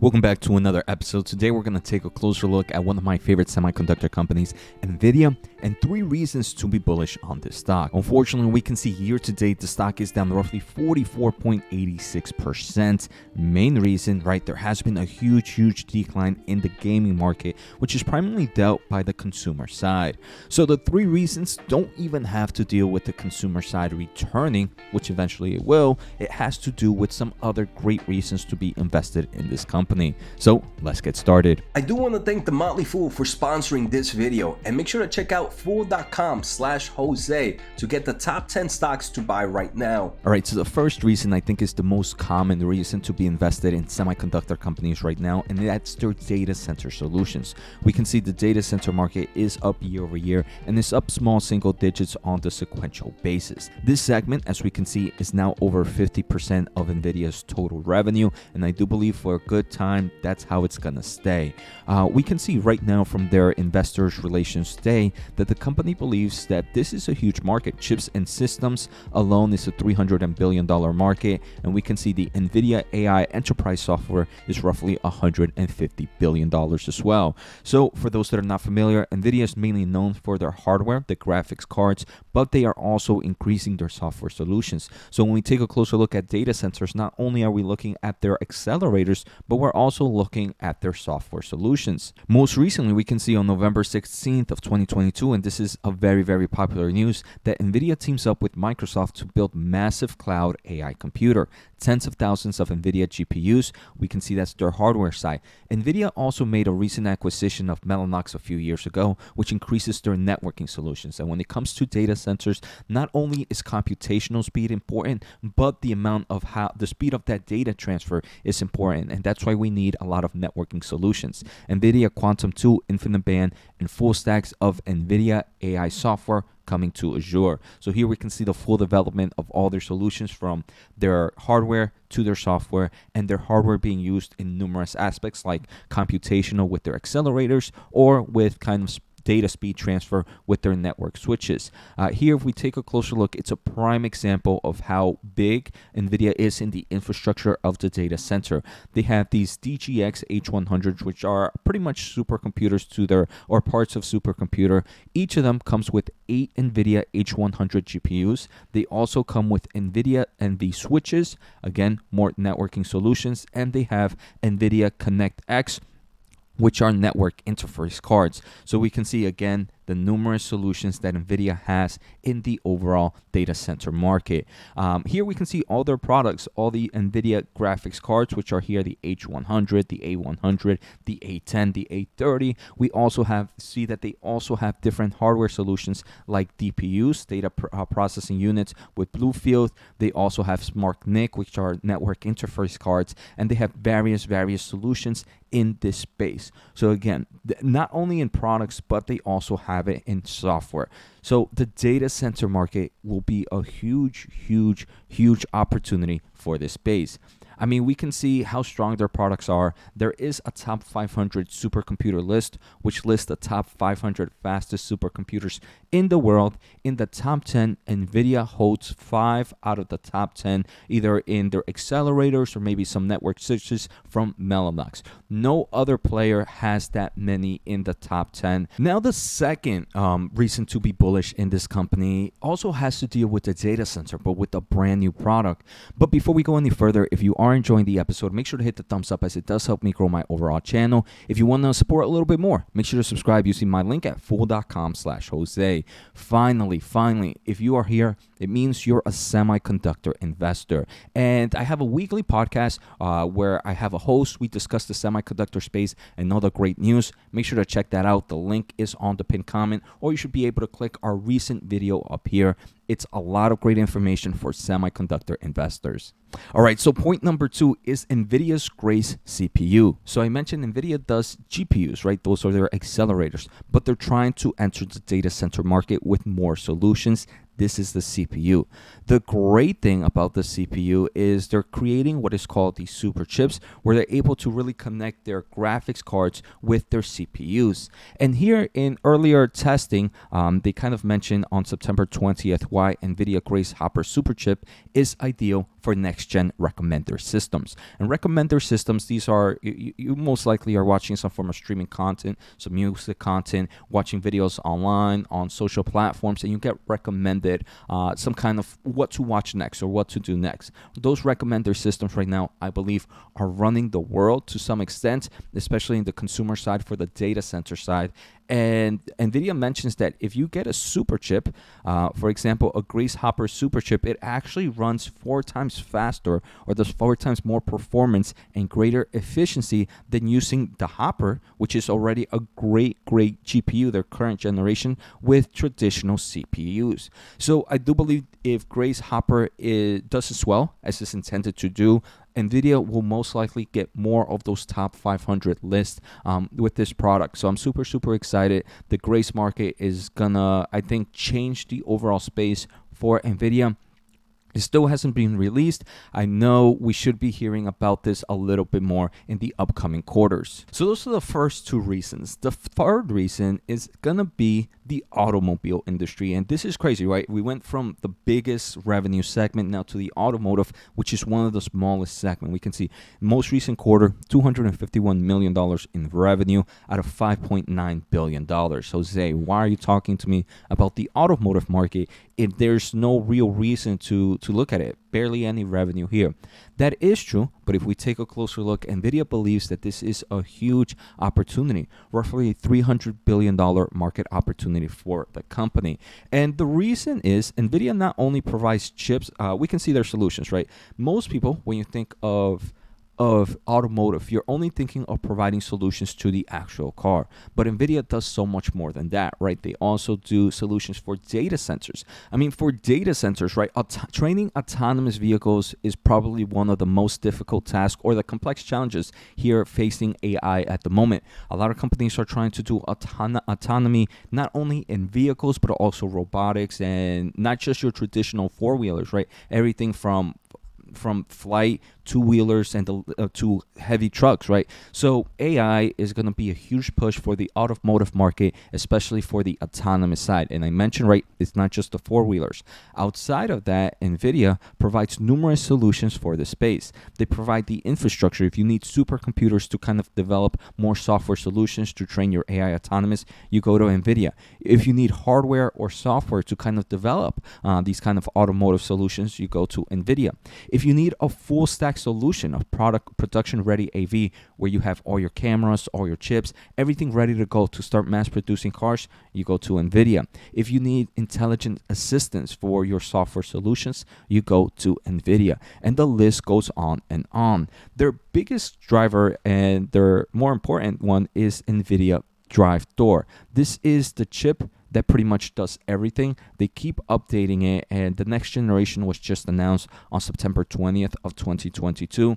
Welcome back to another episode. Today we're going to take a closer look at one of my favorite semiconductor companies, Nvidia, and 3 reasons to be bullish on this stock. Unfortunately, we can see year to date the stock is down roughly 44.86%. Main reason, right, there has been a huge decline in the gaming market, which is primarily dealt by the consumer side. So the 3 reasons don't even have to deal with the consumer side returning, which eventually it will. It has to do with some other great reasons to be invested in this company. So let's get started. I do want to thank the Motley Fool for sponsoring this video, and make sure to check out fool.com/Jose to get the top 10 stocks to buy right now. All right, so the first reason I think is the most common reason to be invested in semiconductor companies right now, and that's their data center solutions. We can see the data center market is up year over year and is up small single digits on the sequential basis. This segment, as we can see, is now over 50% of Nvidia's total revenue, and I do believe for a good time that's how it's gonna stay. We can see right now from their investors relations day that the company believes that this is a huge market. Chips and systems alone is a $300 billion market, and we can see the Nvidia AI enterprise software is roughly $150 billion as well. So for those that are not familiar, Nvidia is mainly known for their hardware, the graphics cards, but they are also increasing their software solutions. So when we take a closer look at data centers, not only are we looking at their accelerators, but we're also looking at their software solutions. Most recently, we can see on November 16th of 2022, and this is a very popular news, that Nvidia teams up with Microsoft to build massive cloud AI computer. Tens of thousands of Nvidia GPUs. We can see that's their hardware side. Nvidia also made a recent acquisition of Mellanox a few years ago, which increases their networking solutions. And when it comes to data centers, not only is computational speed important, but the amount of the speed of that data transfer is important, and that's why we need a lot of networking solutions. Nvidia Quantum 2, Infinite Band, and full stacks of Nvidia AI software coming to Azure. So here we can see the full development of all their solutions, from their hardware to their software, and their hardware being used in numerous aspects like computational with their accelerators, or with kind of data speed transfer with their network switches. Here, if we take a closer look, it's a prime example of how big Nvidia is in the infrastructure of the data center. They have these DGX H100s, which are pretty much supercomputers or parts of supercomputer. Each of them comes with 8 Nvidia H100 GPUs. They also come with Nvidia NV switches, again, more networking solutions, and they have Nvidia Connect X, which are network interface cards. So we can see again the numerous solutions that Nvidia has in the overall data center market. Here we can see all their products, all the Nvidia graphics cards, which are here the H100, the A100, the A10, the A30. We also see that they also have different hardware solutions like DPUs, data processing units with Bluefield. They also have SmartNIC, which are network interface cards, and they have various solutions in this space. So again, not only in products, but they also have it in software. So the data center market will be a huge opportunity for this space. I mean, we can see how strong their products are. There is a top 500 supercomputer list, which lists the top 500 fastest supercomputers in the world. In the top 10, Nvidia holds 5 out of the top 10, either in their accelerators or maybe some network switches from Mellanox. No other player has that many in the top 10. Now, the second reason to be bullish in this company also has to deal with the data center, but with a brand new product. But before we go any further, if you are enjoying the episode, make sure to hit the thumbs up, as it does help me grow my overall channel. If you want to support a little bit more, make sure to subscribe using my link at fool.com/Jose. Finally, if you are here, it means you're a semiconductor investor. And I have a weekly podcast where I have a host. We discuss the semiconductor space and all the great news. Make sure to check that out. The link is on the pinned comment, or you should be able to click our recent video up here. It's a lot of great information for semiconductor investors. All right, so point number 2 is Nvidia's Grace CPU. So I mentioned Nvidia does GPUs, right? Those are their accelerators, but they're trying to enter the data center market with more solutions. This is the CPU. The great thing about the CPU is they're creating what is called the super chips, where they're able to really connect their graphics cards with their CPUs. And here in earlier testing, they kind of mentioned on September 20th why Nvidia Grace Hopper Superchip is ideal for next-gen recommender systems. And recommender systems, these are, you most likely are watching some form of streaming content, some music content, watching videos online, on social platforms, and you get recommended some kind of what to watch next or what to do next. Those recommender systems right now, I believe, are running the world to some extent, especially in the consumer side for the data center side. And Nvidia mentions that if you get a super chip, for example, a Grace Hopper super chip, it actually runs 4 times faster or does 4 times more performance and greater efficiency than using the Hopper, which is already a great GPU, their current generation, with traditional CPUs. So I do believe if Grace Hopper does as well as it's intended to do, Nvidia will most likely get more of those top 500 lists with this product. So I'm super excited. The Grace market is gonna, I think, change the overall space for Nvidia. It still hasn't been released. I know we should be hearing about this a little bit more in the upcoming quarters. So those are the first 2 reasons. The third reason is gonna be the automobile industry. And this is crazy, right? We went from the biggest revenue segment now to the automotive, which is one of the smallest segments. We can see most recent quarter, $251 million in revenue out of $5.9 billion. Jose, why are you talking to me about the automotive market if there's no real reason to look at it? Barely any revenue here. That is true, but if we take a closer look, Nvidia believes that this is a huge opportunity, roughly a $300 billion market opportunity for the company. And the reason is Nvidia not only provides chips, we can see their solutions, right? Most people, when you think of automotive, you're only thinking of providing solutions to the actual car. But Nvidia does so much more than that, right? They also do solutions for data centers. I mean, for data centers, right? Training autonomous vehicles is probably one of the most difficult tasks or the complex challenges here facing AI at the moment. A lot of companies are trying to do autonomy, not only in vehicles, but also robotics and not just your traditional four-wheelers, right? Everything from flight, two-wheelers, and to heavy trucks, right? So AI is going to be a huge push for the automotive market, especially for the autonomous side. And I mentioned, right, it's not just the four-wheelers. Outside of that, NVIDIA provides numerous solutions for the space. They provide the infrastructure. If you need supercomputers to kind of develop more software solutions to train your AI autonomous, you go to NVIDIA. If you need hardware or software to kind of develop these kind of automotive solutions, you go to NVIDIA. If you need a full stack solution of production ready AV where you have all your cameras, all your chips, everything ready to go to start mass producing cars, you go to NVIDIA. If you need intelligent assistance for your software solutions, you go to NVIDIA. And the list goes on and on. Their biggest driver and their more important one is NVIDIA Drive Door. This is the chip that pretty much does everything. They keep updating it, and the next generation was just announced on September 20th of 2022.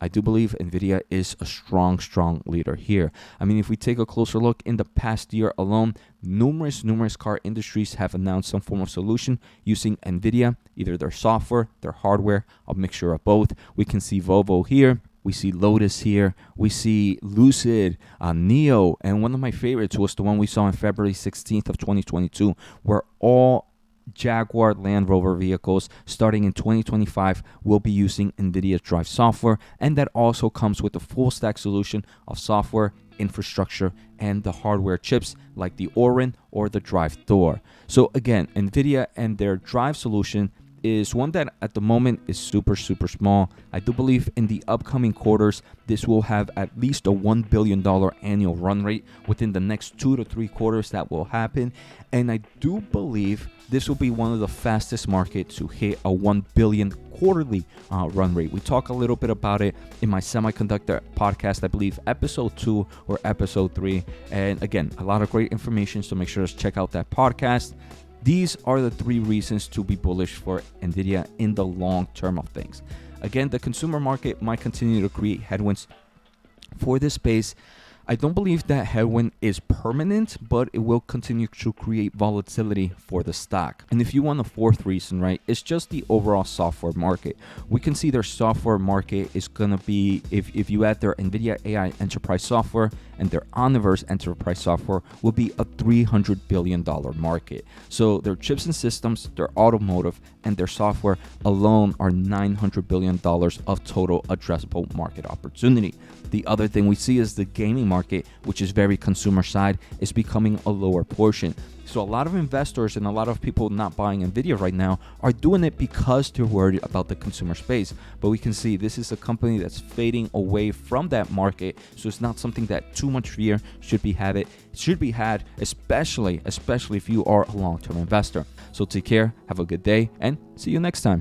I do believe NVIDIA is a strong leader here. I mean, if we take a closer look in the past year alone, numerous car industries have announced some form of solution using NVIDIA, either their software, their hardware, a mixture of both. We can see Volvo here. We see Lotus here. We see Lucid, NIO, and one of my favorites was the one we saw on February 16th of 2022, where all Jaguar Land Rover vehicles starting in 2025 will be using NVIDIA Drive software, and that also comes with a full stack solution of software, infrastructure, and the hardware chips like the Orin or the Drive Door. So again, NVIDIA and their Drive solution is one that at the moment is super small. I do believe in the upcoming quarters, this will have at least a $1 billion annual run rate within the next 2 to 3 quarters that will happen. And I do believe this will be one of the fastest markets to hit a 1 billion quarterly run rate. We talk a little bit about it in my semiconductor podcast, I believe episode 2 or episode 3. And again, a lot of great information, so make sure to check out that podcast. These are the 3 reasons to be bullish for NVIDIA in the long term of things. Again, the consumer market might continue to create headwinds for this space. I don't believe that headwind is permanent, but it will continue to create volatility for the stock. And if you want a fourth reason, right, it's just the overall software market. We can see their software market is gonna be, if you add their Nvidia AI enterprise software and their Omniverse enterprise software, will be a $300 billion market. So their chips and systems, their automotive, and their software alone are $900 billion of total addressable market opportunity. The other thing we see is the gaming market, which is very consumer side, is becoming a lower portion. So a lot of investors and a lot of people not buying Nvidia right now are doing it because they're worried about the consumer space. But we can see this is a company that's fading away from that market. So it's not something that too much fear should be had, especially if you are a long-term investor. So take care, have a good day, and see you next time.